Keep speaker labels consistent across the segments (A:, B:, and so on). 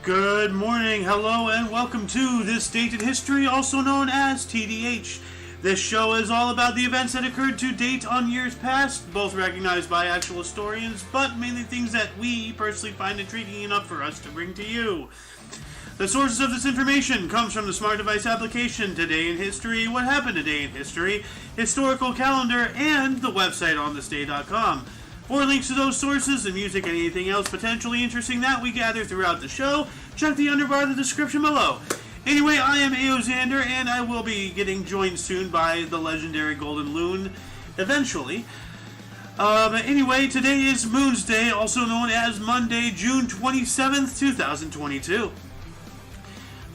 A: Good morning, hello, and welcome to This Date in History, also known as TDH. This show is all about the events that occurred to date on years past, both recognized by actual historians, but mainly things that we personally find intriguing enough for us to bring to you. The sources of this information comes from the Smart Device application, Today in History, What Happened Today in History, Historical Calendar, and the website onthisday.com. For links to those sources, the music, and anything else potentially interesting that we gather throughout the show, check the underbar of the description below. Anyway, I am Aoxander, and I will be getting joined soon by the legendary Golden Loon, eventually. Anyway, today is Moon's Day, also known as Monday, June 27th, 2022.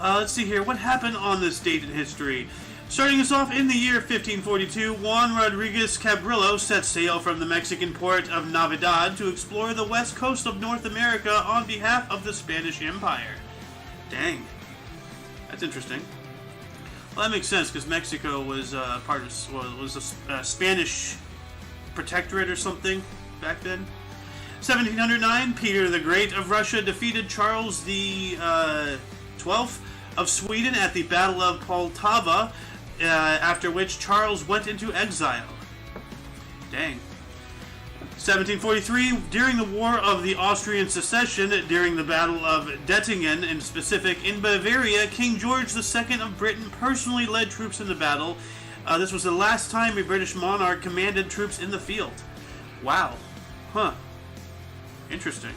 A: Let's see here, what happened on this date in history? Starting us off in the year 1542, Juan Rodriguez Cabrillo set sail from the Mexican port of Navidad to explore the west coast of North America on behalf of the Spanish Empire. Dang. That's interesting. Well, that makes sense, because Mexico was part of a Spanish protectorate or something back then. 1709, Peter the Great of Russia defeated Charles the 12th of Sweden at the Battle of Poltava, after which Charles went into exile. Dang. 1743, during the War of the Austrian Succession, during the Battle of Dettingen in specific, in Bavaria, King George II of Britain personally led troops in the battle. This was the last time a British monarch commanded troops in the field. Wow. Huh. Interesting.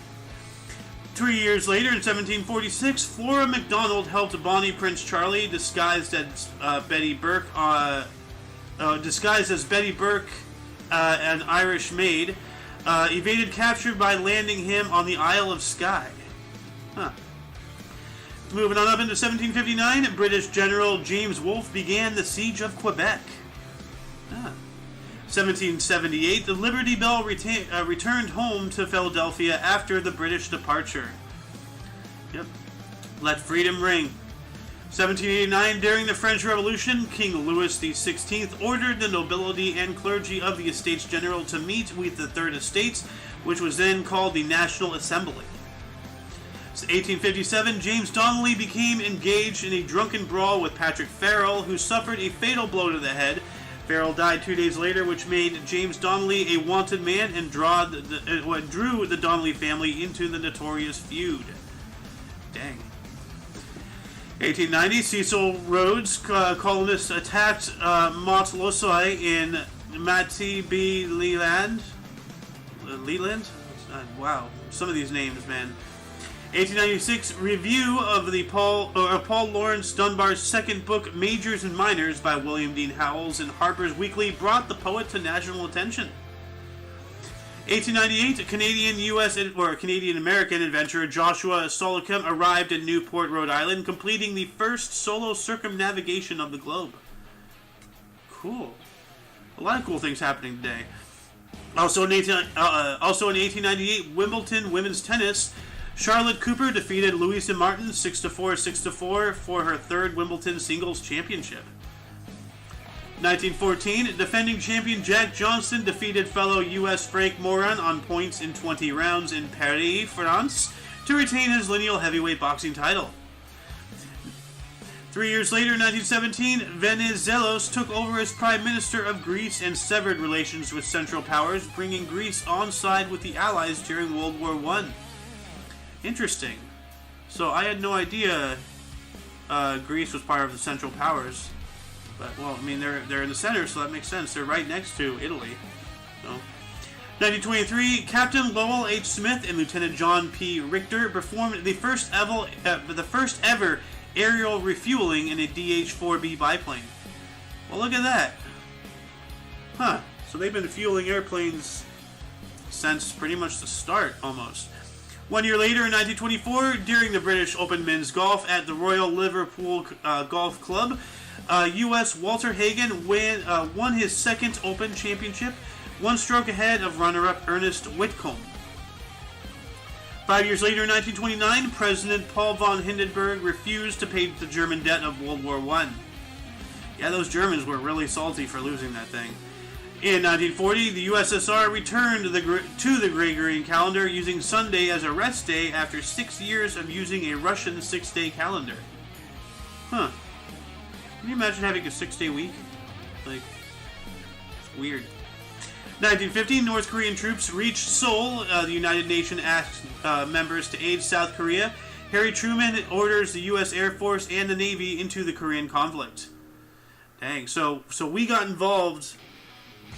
A: 3 years later, in 1746, Flora MacDonald helped Bonnie Prince Charlie, disguised as Betty Burke, an Irish maid, evaded capture by landing him on the Isle of Skye. Huh. Moving on up into 1759, British General James Wolfe began the Siege of Quebec. 1778, the Liberty Bell returned home to Philadelphia after the British departure. Yep. Let freedom ring. 1789, during the French Revolution, King Louis XVI ordered the nobility and clergy of the Estates General to meet with the Third Estate, which was then called the National Assembly. 1857, James Donnelly became engaged in a drunken brawl with Patrick Farrell, who suffered a fatal blow to the head. Farrell died 2 days later, which made James Donnelly a wanted man and drew the Donnelly family into the notorious feud. Dang. 1890, Cecil Rhodes colonists attacked Mont Losai in Matabeleland. Leland? Wow, some of these names, man. 1896, review of the Paul Laurence Dunbar's second book, Majors and Minors, by William Dean Howells in Harper's Weekly, brought the poet to national attention. 1898, Canadian-American adventurer Joshua Solocum arrived in Newport, Rhode Island, completing the first solo circumnavigation of the globe. Cool. A lot of cool things happening today. Also in 1898, Wimbledon women's tennis, Charlotte Cooper defeated Louisa Martin 6-4, 6-4 for her third Wimbledon singles championship. 1914, defending champion Jack Johnson defeated fellow U.S. Frank Moran on points in 20 rounds in Paris, France, to retain his lineal heavyweight boxing title. 3 years later, 1917, Venizelos took over as Prime Minister of Greece and severed relations with Central Powers, bringing Greece on side with the Allies during World War I. Interesting. So I had no idea Greece was part of the Central Powers. But, well, I mean, they're in the center, so that makes sense. They're right next to Italy. So, 1923, Captain Lowell H. Smith and Lieutenant John P. Richter performed the first ever aerial refueling in a DH-4B biplane. Well, look at that. Huh. So they've been fueling airplanes since pretty much the start, almost. 1 year later, in 1924, during the British Open Men's Golf at the Royal Liverpool Golf Club, U.S. Walter Hagen won his second Open Championship, one stroke ahead of runner-up Ernest Whitcomb. 5 years later, in 1929, President Paul von Hindenburg refused to pay the German debt of World War I. Yeah, those Germans were really salty for losing that thing. In 1940, the USSR returned to the Gregorian calendar, using Sunday as a rest day after 6 years of using a Russian 6-day calendar. Huh. Can you imagine having a 6-day week? Like, it's weird. 1950, North Korean troops reached Seoul. The United Nations asked members to aid South Korea. Harry Truman orders the U.S. Air Force and the Navy into the Korean conflict. Dang, so we got involved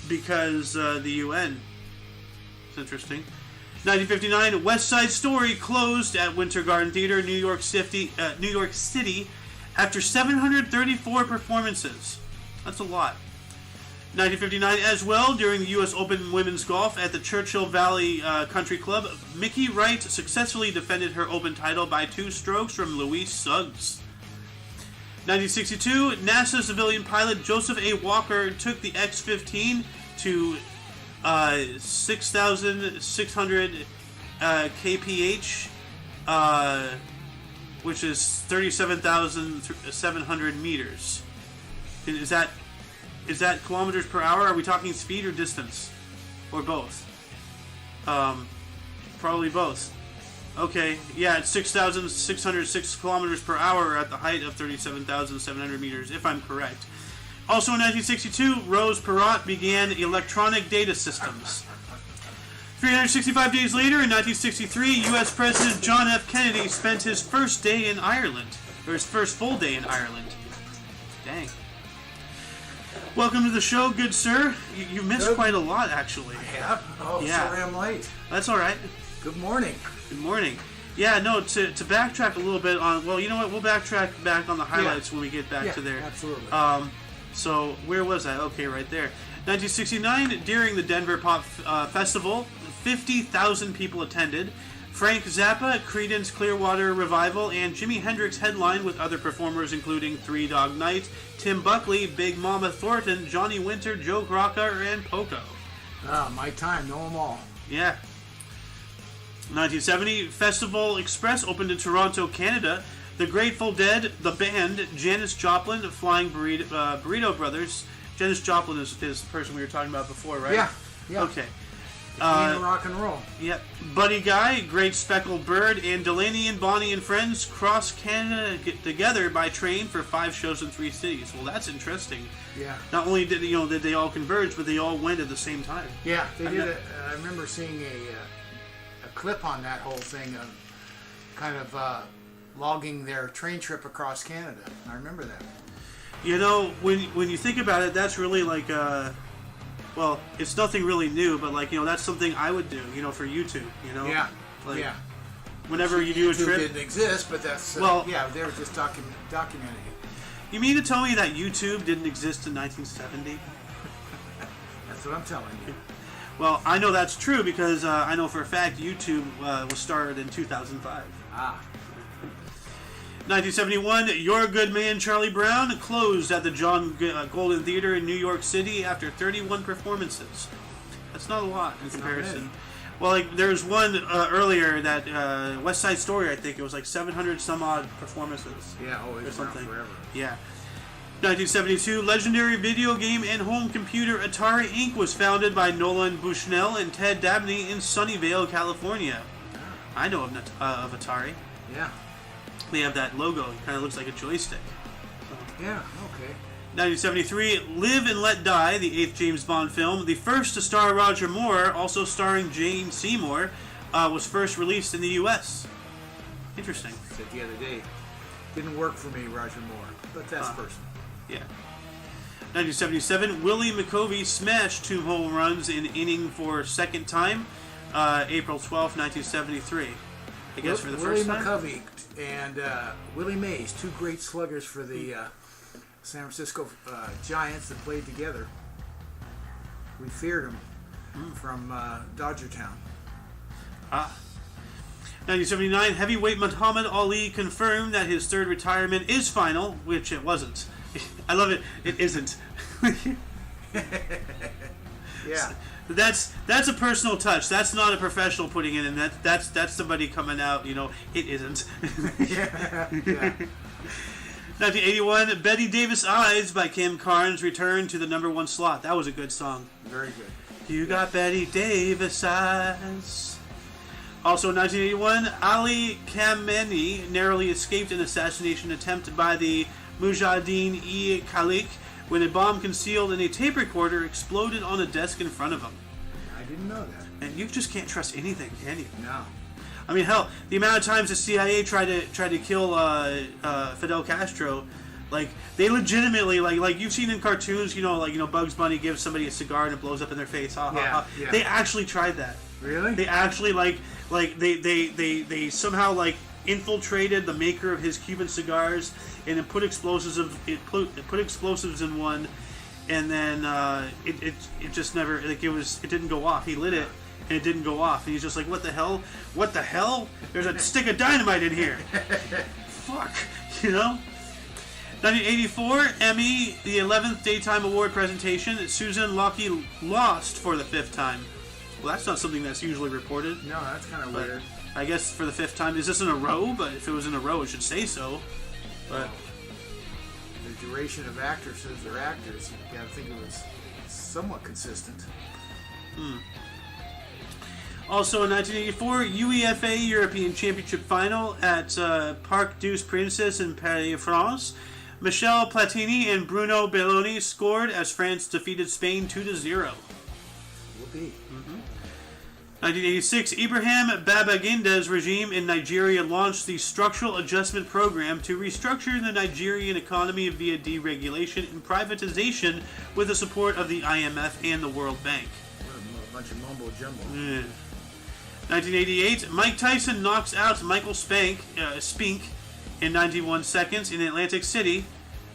A: because the UN. It's interesting. 1959, West Side Story closed at Winter Garden Theater, New York City, after 734 performances. That's a lot. 1959 as well, during the U.S. Open Women's Golf at the Churchill Valley Country Club, Mickey Wright successfully defended her Open title by 2 strokes from Louise Suggs. 1962, NASA civilian pilot Joseph A. Walker took the X-15 to 6,600 kph, which is 37,700 meters. Is that kilometers per hour? Are we talking speed or distance? Or both? Probably both. Okay, yeah, it's 6,606 kilometers per hour at the height of 37,700 meters, if I'm correct. Also in 1962, Rose Perot began Electronic Data Systems. 365 days later, in 1963, U.S. President John F. Kennedy spent his first day in Ireland, or his first full day in Ireland. Dang. Welcome to the show, good sir. You missed quite a lot, actually.
B: I have? Oh, yeah. Sorry I'm late.
A: That's all right.
B: Good morning.
A: Good morning. Yeah, no, to backtrack a little bit on, well, you know what, we'll backtrack back on the highlights when we get back to there.
B: Absolutely.
A: So, where was I? Okay, right there. 1969, during the Denver Pop Festival, 50,000 people attended. Frank Zappa, Creedence Clearwater Revival, and Jimi Hendrix headlined with other performers including Three Dog Night, Tim Buckley, Big Mama Thornton, Johnny Winter, Joe Crocker, and Poco.
B: My time, know them all.
A: Yeah. 1970, Festival Express opened in Toronto, Canada. The Grateful Dead, the band, Janis Joplin, Flying Burrito Brothers. Janis Joplin is the person we were talking about before, right?
B: Yeah.
A: Okay.
B: Rock and roll.
A: Yep. Buddy Guy, Great Speckled Bird, and Delaney and Bonnie and Friends cross Canada together by train for 5 shows in 3 cities. Well, that's interesting.
B: Yeah.
A: Not only did they all converge, but they all went at the same time.
B: Yeah, they did. I remember seeing a clip on that whole thing of kind of logging their train trip across Canada. I remember that.
A: You know, when you think about it, that's really like well, it's nothing really new, but like, that's something I would do, for YouTube,
B: Yeah.
A: Like,
B: yeah.
A: Whenever you do a
B: YouTube
A: trip.
B: didn't exist, but that's yeah, they were just documenting it.
A: You mean to tell me that YouTube didn't exist in 1970?
B: That's what I'm telling you.
A: Well, I know that's true because I know for a fact YouTube was started in 2005. 1971, Your Good Man Charlie Brown closed at the John Golden Theater in New York City after 31 performances. That's not a lot in comparison. Well, like there's one earlier that West Side Story, I think it was like 700 some odd performances.
B: Yeah,
A: or something.
B: Forever.
A: Yeah. 1972, legendary video game and home computer Atari Inc. was founded by Nolan Bushnell and Ted Dabney in Sunnyvale, California. I know of Atari.
B: Yeah.
A: They have that logo. It kind of looks like a joystick.
B: Yeah, okay.
A: 1973, Live and Let Die, the 8th James Bond film, the first to star Roger Moore, also starring Jane Seymour, was first released in the U.S. Interesting.
B: Said the other day, didn't work for me, Roger Moore, but that's personal.
A: Yeah. 1977, Willie McCovey smashed 2 home runs in inning for second time, April 12, 1973. I guess for the first time.
B: Willie McCovey and Willie Mays, 2 great sluggers for the San Francisco Giants that played together. We feared them from Dodgertown.
A: 1979, heavyweight Muhammad Ali confirmed that his 3rd retirement is final, which it wasn't. I love it. It isn't.
B: Yeah.
A: That's a personal touch. That's not a professional putting it in. That's somebody coming out. It isn't.
B: Yeah.
A: 1980, 1981, Betty Davis Eyes by Kim Carnes returned to the #1 slot. That was a good song.
B: Very good.
A: You got Betty Davis Eyes. Also in 1981, Ali Khamenei narrowly escaped an assassination attempt by the Mujahideen-e-Khalq when a bomb concealed in a tape recorder exploded on a desk in front of him.
B: I didn't know that.
A: And you just can't trust anything, can you?
B: No.
A: I mean, hell, the amount of times the CIA tried to kill Fidel Castro, like they legitimately like you've seen in cartoons, Bugs Bunny gives somebody a cigar and it blows up in their face.
B: Yeah.
A: They actually tried that.
B: Really?
A: They actually they somehow infiltrated the maker of his Cuban cigars and then put explosives in one, and then it just never it didn't go off. He lit it. And it didn't go off. And he's just like, what the hell? What the hell? There's a stick of dynamite in here. Fuck. 1984, Emmy, the 11th Daytime Award presentation. Susan Locke lost for the 5th time. Well, that's not something that's usually reported.
B: No, that's kind of weird.
A: I guess for the 5th time. Is this in a row? But if it was in a row, it should say so. But
B: the duration of actresses or actors, you gotta think it was somewhat consistent.
A: Also in 1984, UEFA European Championship Final at Parc des Princes in Paris, France. Michel Platini and Bruno Belloni scored as France defeated Spain 2-0.
B: Whoopee.
A: 1986, Ibrahim Babanginda's regime in Nigeria launched the Structural Adjustment Program to restructure the Nigerian economy via deregulation and privatization with the support of the IMF and the World Bank.
B: What a bunch of mumbo jumbo.
A: 1988, Mike Tyson knocks out Michael Spink in 91 seconds in Atlantic City.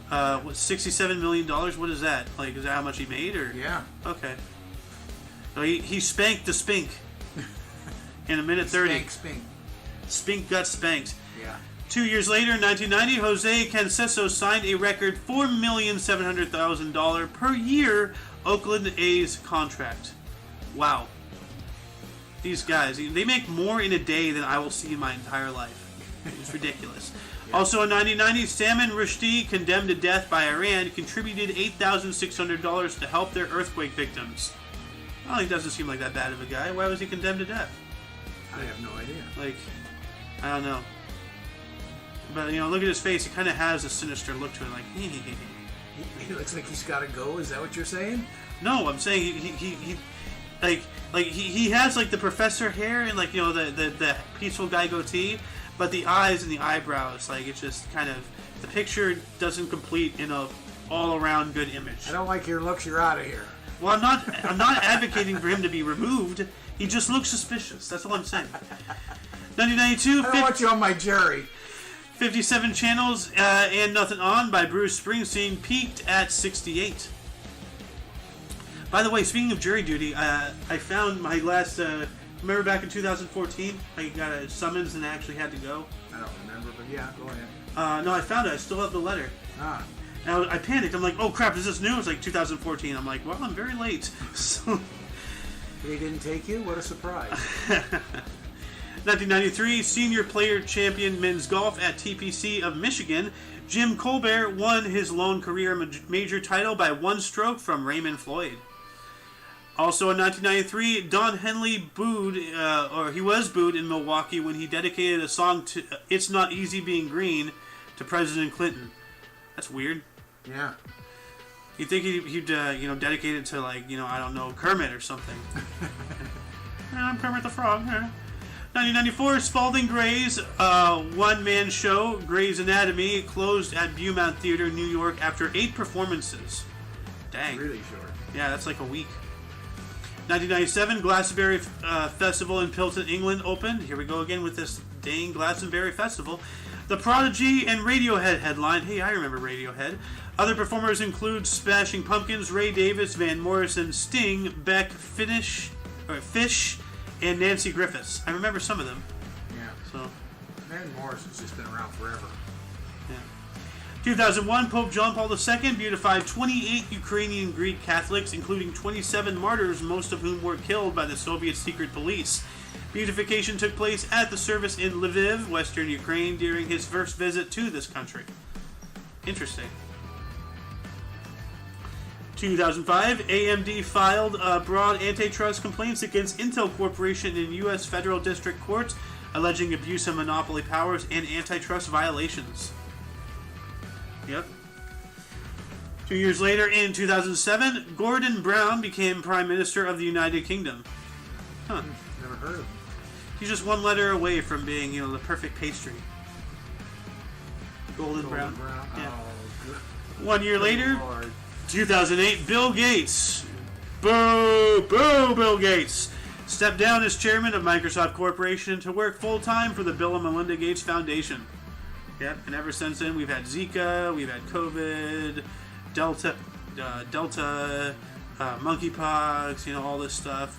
A: What, $67 million? What is that? Is that how much he made? Or
B: yeah.
A: Okay. So he spanked the Spink in a minute 30.
B: Spink.
A: Spink got spanked.
B: Yeah.
A: 2 years later, in 1990, Jose Canseco signed a record $4,700,000 per year Oakland A's contract. Wow. These guys, they make more in a day than I will see in my entire life. It's ridiculous. Yeah. Also in 1990, Salman Rushdie, condemned to death by Iran, contributed $8,600 to help their earthquake victims. Well, he doesn't seem like that bad of a guy. Why was he condemned to death?
B: I have no idea.
A: I don't know. But, look at his face. He kind of has a sinister look to it.
B: He looks like he's got to go. Is that what you're saying?
A: No, I'm saying he has the professor hair and the peaceful guy goatee, but the eyes and the eyebrows, it's just kind of, the picture doesn't complete in a all around good image.
B: I don't like your looks. You're out of here.
A: Well, I'm not advocating for him to be removed. He just looks suspicious. That's all I'm saying. 1992.
B: I don't want you on my jury.
A: 57 channels and Nothing On by Bruce Springsteen peaked at 68. By the way, speaking of jury duty, I found my last. Remember back in 2014, I got a summons and I actually had to go.
B: I don't remember, but yeah, go ahead.
A: No, I found it. I still have the letter.
B: Ah.
A: And I panicked. I'm like, oh crap, is this new? It's 2014. I'm like, well, I'm very late. So.
B: They didn't take you? What a surprise.
A: 1993, Senior Player Champion Men's Golf at TPC of Michigan. Jim Colbert won his lone career major title by one stroke from Raymond Floyd. Also in 1993, Don Henley was booed in Milwaukee when he dedicated a song to "It's Not Easy Being Green" to President Clinton. That's weird.
B: Yeah.
A: You'd think he'd dedicate it to I don't know, Kermit or something. I'm Kermit the Frog. 1994, Spalding Gray's one-man show, Gray's Anatomy, closed at Beaumont Theater, New York after 8 performances. Dang.
B: Really short.
A: Yeah, that's like a week. 1997, Glastonbury Festival in Pilton, England opened. Here we go again with this dang Glastonbury Festival. The Prodigy and Radiohead headline. Hey, I remember Radiohead. Other performers include Smashing Pumpkins, Ray Davis, Van Morrison, Sting, Beck, Fish, and Nancy Griffiths. I remember some of them.
B: Yeah.
A: So.
B: Van Morrison's just been around forever.
A: Yeah. 2001, Pope John Paul II beatified 28 Ukrainian Greek Catholics, including 27 martyrs, most of whom were killed by the Soviet secret police. Beatification took place at the service in Lviv, western Ukraine, during his first visit to this country. Interesting. 2005, AMD filed broad antitrust complaints against Intel Corporation in U.S. federal district courts, alleging abuse of monopoly powers and antitrust violations. Yep. 2 years later, in 2007, Gordon Brown became Prime Minister of the United Kingdom. Huh.
B: Never heard of him.
A: He's just one letter away from being, the perfect pastry. Golden Brown. Yeah.
B: Oh, good.
A: 1 year later,
B: Lord.
A: 2008, Bill Gates. Boo! Boo, Bill Gates. Stepped down as chairman of Microsoft Corporation to work full-time for the Bill and Melinda Gates Foundation. Yep, and ever since then, we've had Zika, we've had COVID, Delta, monkeypox, all this stuff.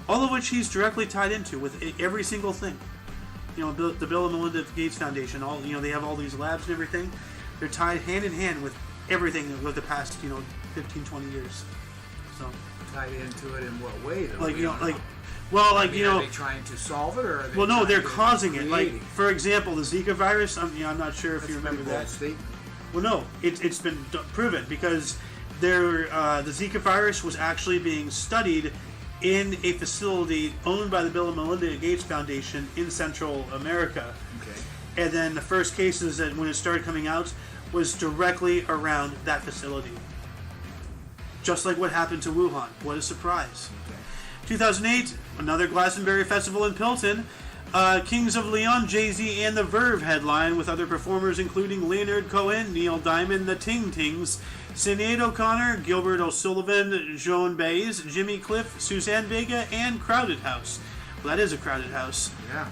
A: All of which he's directly tied into with every single thing. The Bill and Melinda Gates Foundation, they have all these labs and everything. They're tied hand in hand with everything with the past, 15, 20 years. So
B: Tied into it in what way, though?
A: are
B: they trying to solve it, or are they
A: well, no, they're
B: trying to
A: causing it.
B: create
A: Like, for example, the Zika virus. I'm not sure if
B: That's
A: you
B: a
A: remember
B: pretty bold
A: that.
B: statement.
A: Well, no, it's been proven because the Zika virus was actually being studied in a facility owned by the Bill and Melinda Gates Foundation in Central America.
B: Okay.
A: And then the first cases that when it started coming out was directly around that facility. Just like what happened to Wuhan. What a surprise.
B: Okay.
A: 2008, another Glastonbury Festival in Pilton. Kings of Leon, Jay-Z, and The Verve headline with other performers including Leonard Cohen, Neil Diamond, The Ting Tings, Sinead O'Connor, Gilbert O'Sullivan, Joan Baez, Jimmy Cliff, Suzanne Vega, and Crowded House. Well, that is a crowded house.
B: Yeah.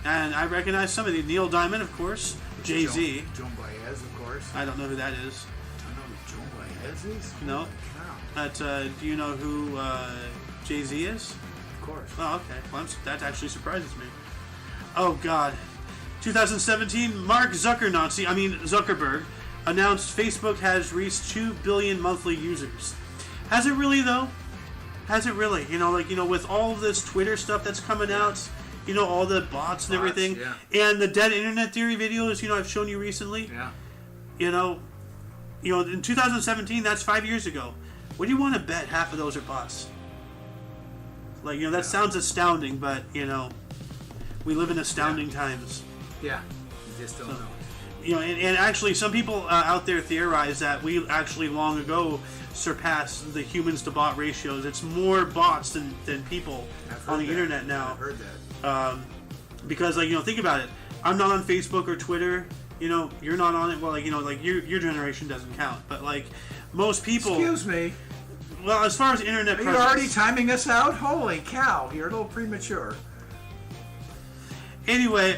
A: And I recognize some of these. Neil Diamond, of course. Jay-Z.
B: Joan Baez, of course.
A: I don't know who that is.
B: I don't know who Joan Baez is?
A: No.
B: Holy cow.
A: Do you know who Jay-Z is?
B: Of course.
A: Oh, okay. Well, that actually surprises me. Oh, God. 2017, Mark Zuckerberg announced Facebook has reached 2 billion monthly users. Has it really, though? Has it really? With all of this Twitter stuff that's coming out, all the bots and everything,
B: yeah.
A: and the dead internet theory videos, I've shown you recently.
B: Yeah.
A: In 2017, that's 5 years ago. What do you want to bet half of those are bots? That sounds astounding, but, we live in astounding times.
B: Yeah. You just don't know.
A: And actually, some people out there theorize that we actually long ago surpassed the humans to bot ratios. It's more bots than people on the internet now.
B: I've heard that.
A: Because, think about it. I'm not on Facebook or Twitter. You're not on it. Well, your generation doesn't count. But, most people...
B: Excuse me.
A: Well, as far as internet
B: Are you
A: presence...
B: already timing us out? Holy cow. You're a little premature.
A: Anyway,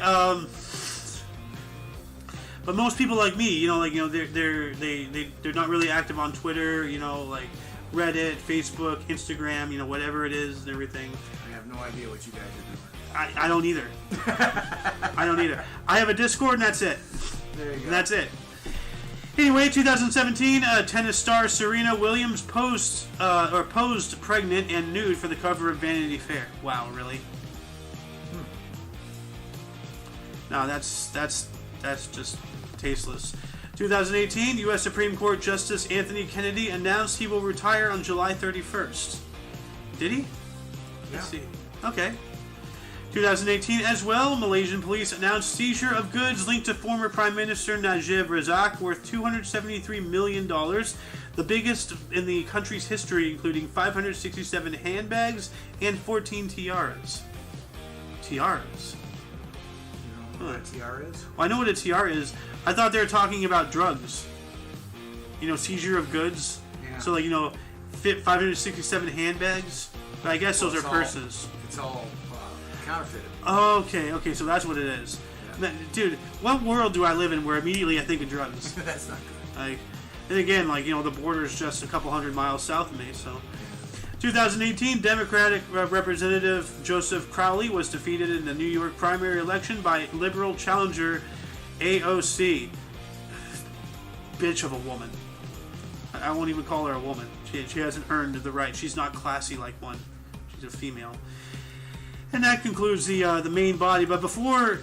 A: but most people like me, they're not really active on Twitter, Reddit, Facebook, Instagram, whatever it is and everything.
B: I have no idea what you guys are doing.
A: I don't either. I don't either. I have a Discord and that's it.
B: There you go.
A: And that's it. Anyway, 2017, tennis star Serena Williams posed pregnant and nude for the cover of Vanity Fair. Wow, really? No, that's just tasteless. 2018, U.S. Supreme Court Justice Anthony Kennedy announced he will retire on July 31st. Did he?
B: Yeah.
A: Let's see. Okay. 2018 as well, Malaysian police announced seizure of goods linked to former Prime Minister Najib Razak worth $273 million, the biggest in the country's history, including 567 handbags and 14 tiaras. Tiaras?
B: You know what a tiara is?
A: Well, I know what a tiara is. I thought they were talking about drugs. Seizure of goods.
B: Yeah.
A: So, 567 handbags. But I guess those are purses.
B: It's all counterfeited.
A: Okay, so that's what it is.
B: Yeah.
A: Dude, what world do I live in where immediately I think of drugs?
B: That's not good.
A: And again, the border's just a couple hundred miles south of me, so... 2018, Democratic Representative Joseph Crowley was defeated in the New York primary election by liberal challenger AOC. Bitch of a woman. I won't even call her a woman. She hasn't earned the right. She's not classy like one. She's a female. And that concludes the main body. But before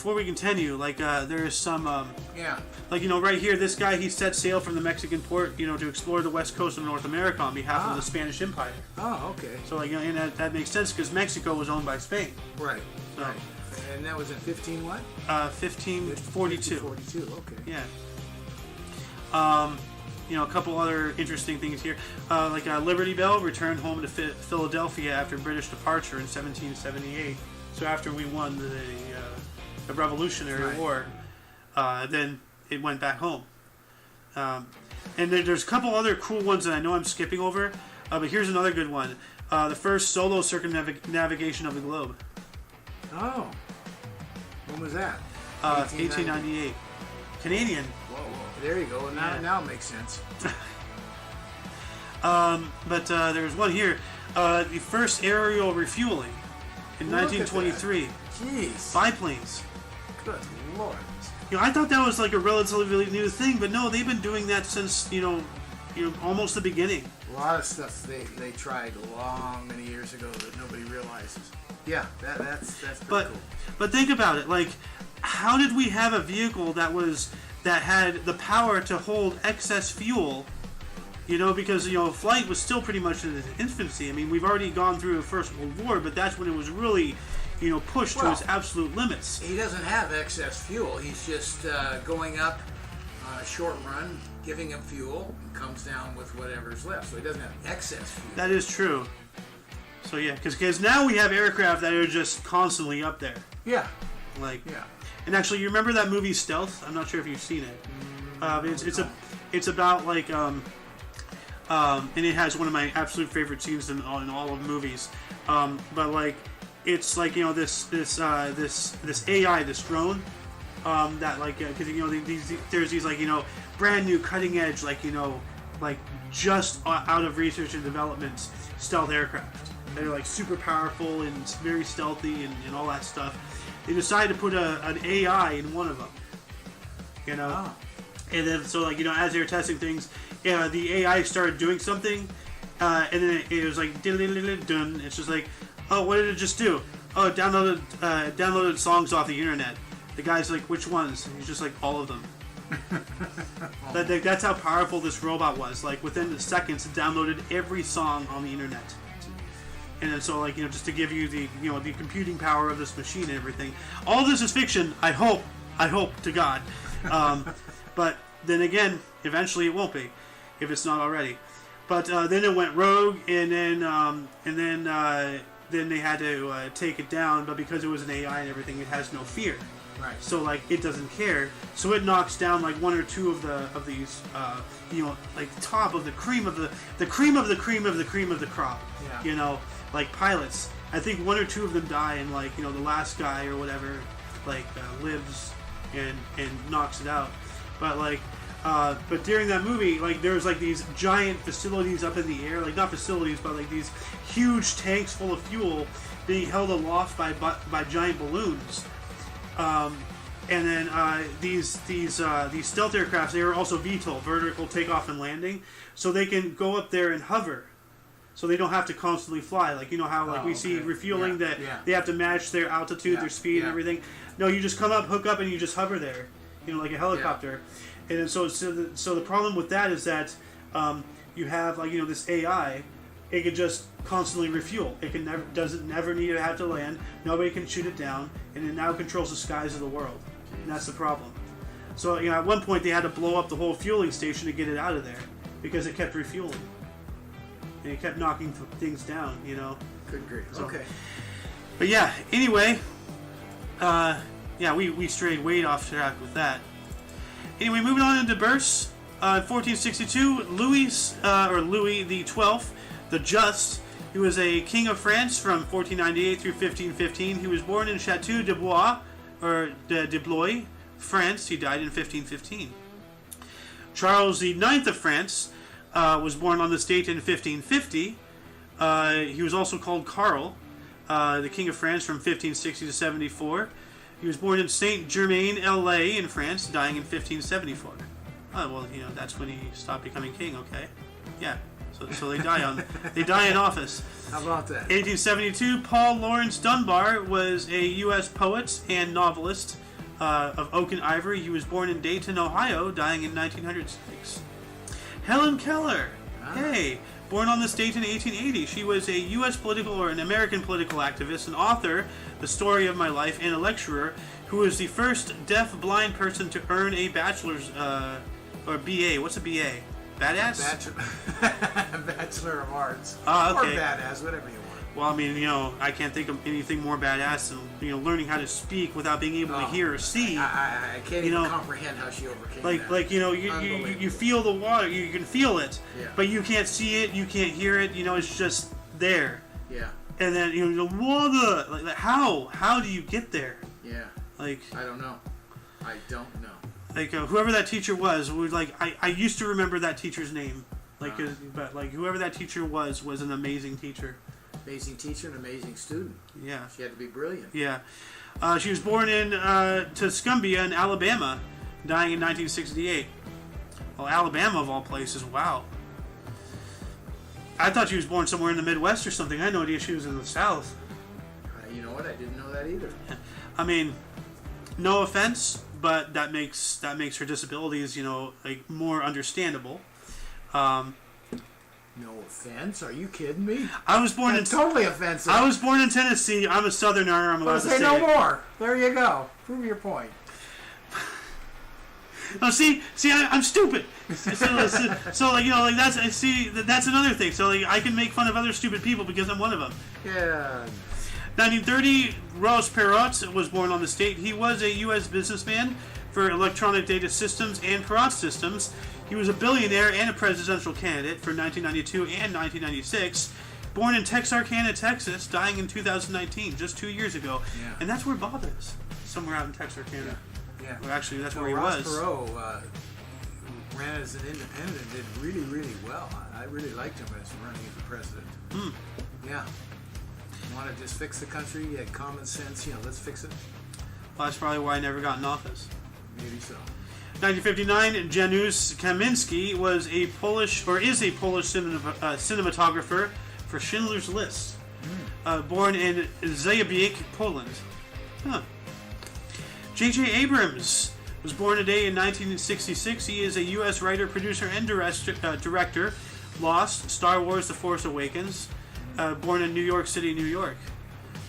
A: before we continue, like there is some,
B: Yeah.
A: like right here, this guy he set sail from the Mexican port, to explore the west coast of North America on behalf of the Spanish Empire.
B: Oh, okay.
A: So like, and that makes sense because Mexico was owned by Spain.
B: Right.
A: So,
B: Right. And that was in 15 what?
A: 1542.
B: 1542. Okay.
A: Yeah. A couple other interesting things here. Liberty Bell returned home to Philadelphia after British departure in 1778. So after we won the Revolutionary War, then it went back home. And there's a couple other cool ones that I know I'm skipping over, but here's another good one. The first solo circumnavigation of the globe.
B: Oh. When was that?
A: 1898. Canadian.
B: Whoa. There you go. Now it makes sense.
A: But there's one here. The first aerial refueling in 1923.
B: Jeez.
A: Biplanes.
B: Good Lord.
A: I thought that was like a relatively new thing, but no, they've been doing that since almost the beginning.
B: A lot of stuff they tried many years ago that nobody realizes. Yeah, that's pretty cool.
A: But think about it. Like, how did we have a vehicle that had the power to hold excess fuel? Because flight was still pretty much in its infancy. I mean, we've already gone through the First World War, but that's when it was really, pushed to its absolute limits.
B: He doesn't have excess fuel. He's just going up on a short run, giving him fuel, and comes down with whatever's left. So he doesn't have excess fuel.
A: That is true. So yeah, because now we have aircraft that are just constantly up there.
B: Yeah.
A: Yeah. And actually, you remember that movie Stealth? I'm not sure if you've seen it. It's about like and it has one of my absolute favorite scenes in all of movies. But like, it's like this AI, this drone, that like because there's these like brand new cutting edge like just out of research and development stealth aircraft. They're like super powerful and very stealthy and all that stuff. They decided to put an AI in one of them. And then so like as they were testing things, the AI started doing something, and then it was like dun. It's just like, oh, what did it just do? Oh, it downloaded songs off the internet. The guy's like, which ones? He's just like, all of them. That's how powerful this robot was. Like within the seconds, it downloaded every song on the internet. And then so like just to give you the the computing power of this machine and everything. All this is fiction. I hope to God. But then again, eventually it won't be, if it's not already. But then it went rogue, and then they had to take it down. But because it was an AI and everything, it has no fear.
B: Right.
A: So like it doesn't care. So it knocks down like one or two of these like the top of the cream of the cream of the cream of the cream of the crop.
B: Yeah.
A: Like pilots. I think one or two of them die, and like the last guy or whatever like lives and knocks it out. But like but during that movie, like there was like these giant facilities up in the air, like not facilities, but like these huge tanks full of fuel being held aloft by giant balloons. And then these stealth aircrafts, they are also VTOL, vertical takeoff and landing, so they can go up there and hover, so they don't have to constantly fly. Like how we see refueling that they have to match their altitude, their speed, and everything. No, you just come up, hook up, and you just hover there, like a helicopter. And then so the problem with that is that you have like this AI. It can just constantly refuel. It can never need to have to land. Nobody can shoot it down, and it now controls the skies of the world. And that's the problem. So at one point they had to blow up the whole fueling station to get it out of there because it kept refueling, and it kept knocking things down.
B: Good grief.
A: So,
B: okay.
A: But yeah. Anyway, we strayed way off track with that. Anyway, moving on into Burse. In 1462, Louis the 12th. The Just, he was a king of France from 1498 through 1515. He was born in Château de Blois, de Blois, France. He died in 1515. Charles the 9th of France was born on this date in 1550. He was also called Karl, the king of France from 1560 to 74. He was born in Saint-Germain-en-Laye in France, dying in 1574. Oh, well, that's when he stopped becoming king, okay. Yeah. So they die in office.
B: How about that?
A: 1872, Paul Laurence Dunbar was a U.S. poet and novelist. of oak and ivory. He was born in Dayton, Ohio, dying in 1906. Helen Keller. Hey, born on this date in 1880. She was a U.S. political or an American political activist, an author, The Story of My Life, and a lecturer who was the first deaf-blind person to earn a bachelor's or BA. What's a BA? Badass?
B: Bachelor of Arts.
A: Okay.
B: Or badass, whatever you want.
A: Well, I mean, I can't think of anything more badass than, learning how to speak without being able to hear or see.
B: I can't even comprehend how she overcame that.
A: You feel the water, you can feel it, but you can't see it, you can't hear it, it's just there.
B: Yeah.
A: And then, water, how do you get there?
B: Yeah. I don't know.
A: Whoever that teacher was I used to remember that teacher's name. But whoever that teacher was an amazing teacher.
B: Amazing teacher and amazing student.
A: Yeah.
B: She had to be brilliant.
A: Yeah. She was born in Tuscumbia in Alabama, dying in 1968. Well, Alabama of all places, wow. I thought she was born somewhere in the Midwest or something. I had no idea she was in the South.
B: You know what? I didn't know that either.
A: I mean, no offense, but that makes her disabilities, more understandable.
B: No offense? Are you kidding me?
A: I was born
B: That's totally offensive.
A: I was born in Tennessee. I'm a Southerner. I'm allowed to say
B: no more. There you go. Prove your point.
A: Oh, see, I'm stupid. That's another thing. So I can make fun of other stupid people because I'm one of them.
B: Yeah.
A: 1930, Ross Perot was born on this date. He was a U.S. businessman for electronic data systems and Perot systems. He was a billionaire and a presidential candidate for 1992 and 1996. Born in Texarkana, Texas, dying in 2019, just 2 years ago.
B: Yeah.
A: And that's where Bob is, somewhere out in Texarkana.
B: Yeah.
A: Well, actually, that's where he
B: Ross
A: was.
B: Perot ran as an independent and did really, really well. I really liked him as running for president. Yeah. Want to just fix the country? He had common sense. Let's fix it.
A: Well, that's probably why I never got in office.
B: Maybe so.
A: 1959, Janusz Kaminski is a Polish cinematographer for Schindler's List. Born in Zajabiek, Poland. J.J. Abrams was born today in 1966. He is a U.S. writer, producer, and director. Lost, Star Wars: The Force Awakens. Born in New York City, New York.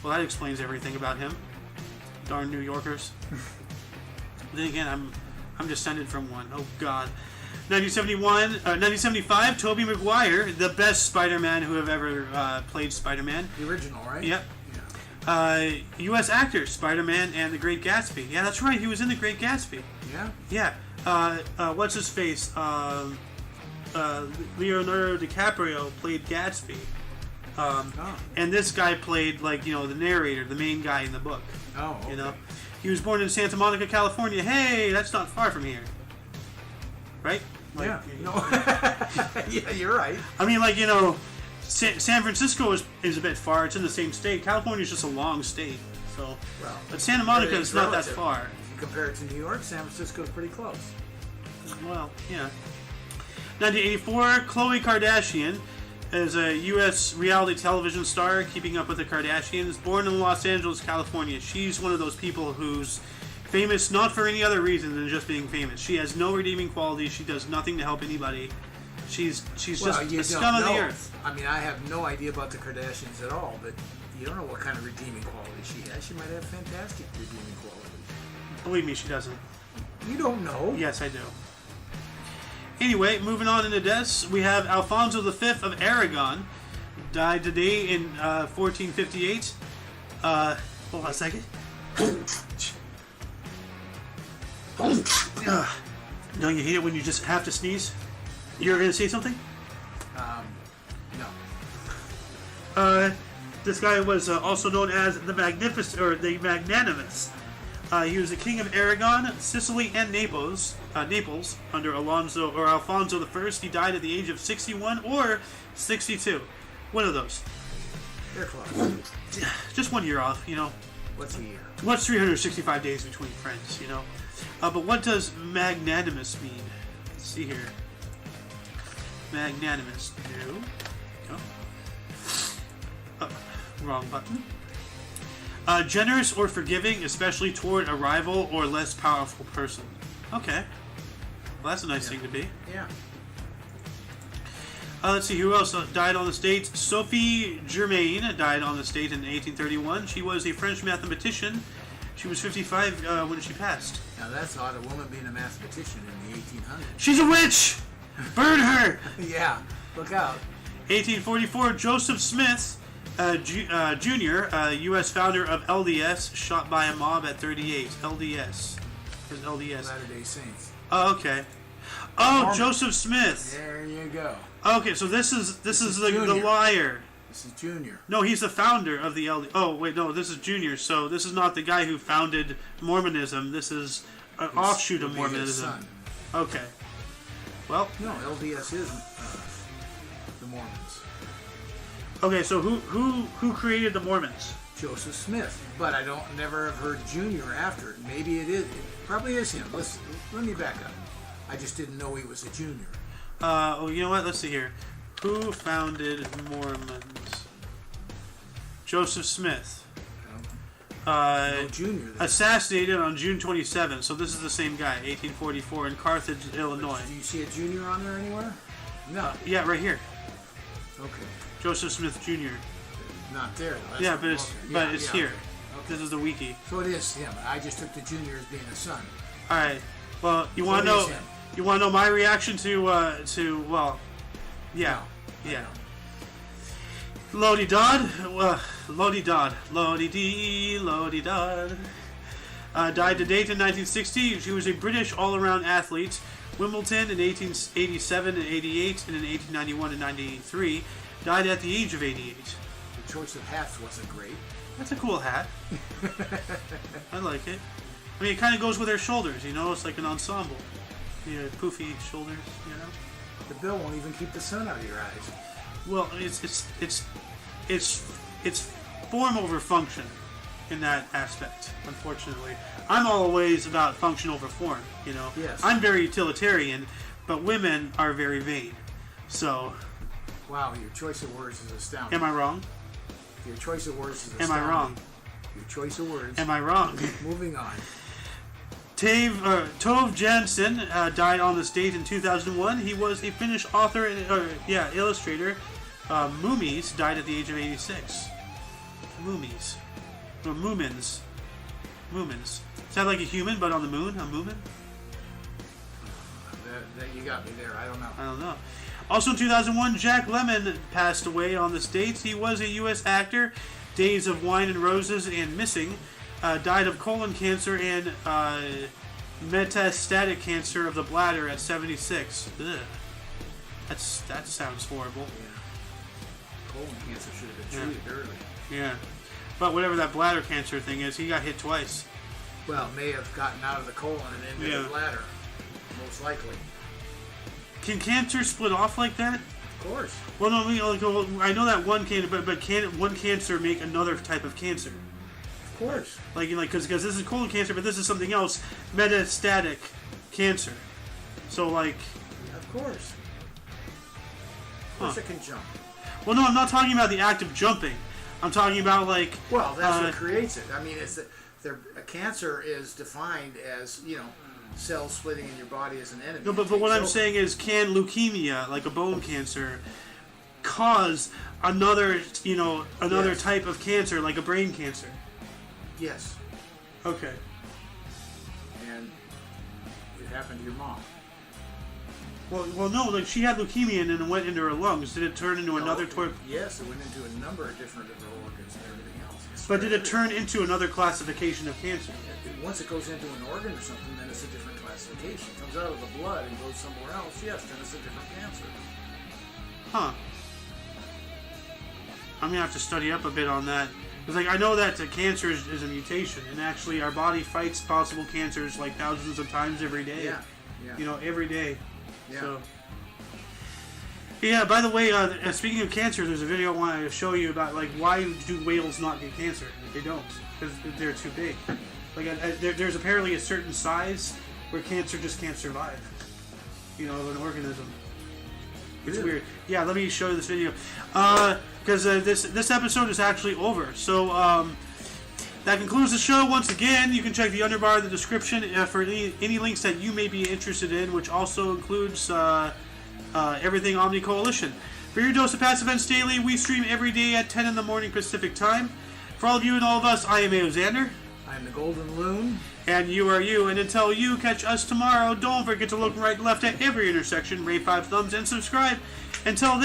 A: Well, that explains everything about him. Darn New Yorkers. Then again, I'm descended from one. Oh, God. 1975, Tobey Maguire, the best Spider-Man who have ever played Spider-Man.
B: The original, right?
A: Yep.
B: Yeah.
A: U.S. actor, Spider-Man and The Great Gatsby. Yeah, that's right. He was in The Great Gatsby.
B: Yeah?
A: Yeah. What's his face? Leonardo DiCaprio played Gatsby. And this guy played, the narrator, the main guy in the book.
B: Oh, okay.
A: He was born in Santa Monica, California. Hey, that's not far from here. Right?
B: Yeah. No. Yeah, you're right.
A: I mean, San Francisco is a bit far. It's in the same state. California's just a long state. So, but Santa Monica is not that far.
B: If you compare it to New York, San Francisco is pretty close.
A: Well, yeah. 1984, Khloe Kardashian is a U.S. reality television star, Keeping Up with the Kardashians, born in Los Angeles, California. She's one of those people who's famous not for any other reason than just being famous. She has no redeeming qualities. She does nothing to help anybody. She's just a scum of the earth.
B: I mean, I have no idea about the Kardashians at all, but you don't know what kind of redeeming qualities she has. She might have fantastic redeeming qualities.
A: Believe me, she doesn't.
B: You don't know.
A: Yes, I do. Anyway, moving on in the deaths, we have Alfonso V of Aragon, died today in 1458. Hold on a second. Don't you hate it when you just have to sneeze? You're going to say something?
B: No.
A: This guy was also known as the Magnificent, or the Magnanimous. He was the king of Aragon, Sicily, and Naples under Alfonso I. He died at the age of 61 or 62. One of those.
B: They're close.
A: Just 1 year off,
B: What's a year?
A: What's 365 days between friends, But what does magnanimous mean? Let's see here. Magnanimous. No. Oh, wrong button. Generous or forgiving, especially toward a rival or less powerful person. Okay. Well, that's a nice thing to be.
B: Yeah.
A: Let's see, who else died on the state? Sophie Germain died on the state in 1831. She was a French mathematician. She was 55 when she passed.
B: Now that's odd, a woman being a mathematician in the 1800s.
A: She's a witch! Burn her!
B: Yeah, look out.
A: 1844, Joseph Smith Jr., U.S. founder of LDS, shot by a mob at 38. LDS. Where's LDS?
B: Latter-day Saints.
A: Oh, okay. Oh,
B: Mormon.
A: Joseph Smith.
B: There you go.
A: Okay, so this is the liar.
B: This is Junior.
A: No, he's the founder of the LDS. Oh, wait, no, this is Junior. So this is not the guy who founded Mormonism. This is an offshoot of Mormonism.
B: Son.
A: Okay. Well.
B: No, LDS is the Mormons.
A: Okay, so who created the Mormons?
B: Joseph Smith, but I never have heard Junior after it. Maybe it is. It probably is him. Let me back up. I just didn't know he was a junior.
A: Oh, you know what? Let's see here. Who founded Mormons? Joseph Smith.
B: No junior.
A: Assassinated on June 27th. So this is the same guy, 1844, in Carthage, Illinois.
B: Do you see a junior on there anywhere? No.
A: Yeah, right here.
B: Okay.
A: Joseph Smith Jr.
B: Not there. Though.
A: Yeah, but it's here.
B: Okay.
A: This is the wiki.
B: So it is him. I just took the junior as being a son.
A: All right. Well, you
B: So
A: want to
B: it
A: know?
B: is him.
A: You want to know my reaction to well, yeah,
B: No,
A: yeah. Lodi Dodd, Lodi Dodd, Lodi Dee, Lodi Dodd. Died to date in 1960. She was a British all-around athlete. Wimbledon in 1887 and 88, and in 1891 and 93. Died at the age of 88.
B: The choice of hats wasn't great.
A: That's a cool hat. I like it. I mean, it kind of goes with her shoulders, you know? It's like an ensemble. Yeah, poofy shoulders, you know?
B: The bill won't even keep the sun out of your eyes.
A: Well, it's form over function in that aspect, unfortunately. I'm always about function over form, you know?
B: Yes.
A: I'm very utilitarian, but women are very vain. So,
B: Wow, your choice of words is astounding.
A: am I wrong?
B: Your choice of words is
A: Am
B: astounding.
A: I wrong?
B: Your choice of words.
A: Am I wrong?
B: Moving on.
A: Tove Jansson died on this date in 2001. He was a Finnish author and illustrator. Moomies died at the age of 86. Moomies. Or Moomins. Moomins. Is that like a human but on the moon? A Moomin?
B: That you got me there. I don't know.
A: I don't know. Also in 2001, Jack Lemmon passed away on this date. He was a U.S. actor. Days of Wine and Roses and Missing. Died of colon cancer and metastatic cancer of the bladder at 76. Ugh. That sounds horrible.
B: Yeah. Colon cancer should have been treated early.
A: Yeah. But whatever that bladder cancer thing is, he got hit twice.
B: Well, may have gotten out of the colon and into the bladder. Most likely.
A: Can cancer split off like that?
B: Of course.
A: Well, no, I know that one can, but can one cancer make another type of cancer?
B: Of course.
A: Like because this is colon cancer, but this is something else, metastatic cancer. So like.
B: Of course. Of course it can jump.
A: Well, no, I'm not talking about the act of jumping. I'm talking about like.
B: Well, that's what creates it. I mean, a cancer is defined as cells splitting in your body as an enemy.
A: No, but what I'm saying is, can leukemia, like a bone cancer, cause another
B: Yes.
A: type of cancer, like a brain cancer?
B: Yes.
A: Okay.
B: And it happened to your mom.
A: Well, no, like she had leukemia and then it went into her lungs. Did it turn into another type?
B: Yes, it went into a number of different organs and everything else.
A: But did it turn into another classification of cancer?
B: Once it goes into an organ or something, then it's a different classification. It comes out of the blood and goes somewhere else, yes, then it's a different cancer.
A: Huh. I'm gonna have to study up a bit on that. Because I know that cancer is a mutation, and actually our body fights possible cancers like thousands of times every day.
B: Yeah.
A: Every day.
B: Yeah.
A: So. Yeah. By the way, speaking of cancer, there's a video I want to show you about like why do whales not get cancer? They don't because they're too big. Like there's apparently a certain size where cancer just can't survive. Of an organism. It's
B: Really?
A: weird. Yeah, let me show you this video. Because this episode is actually over. So That concludes the show. Once again, you can check the underbar in the description for any links that you may be interested in, which also includes everything Omni Coalition. For your dose of past events daily, we stream every day at 10 in the morning Pacific time. For all of you and all of us, I am Ao Xander.
B: I'm the Golden Loon.
A: And you are you. And until you catch us tomorrow, don't forget to look right and left at every intersection, rate 5 thumbs, and subscribe. Until then,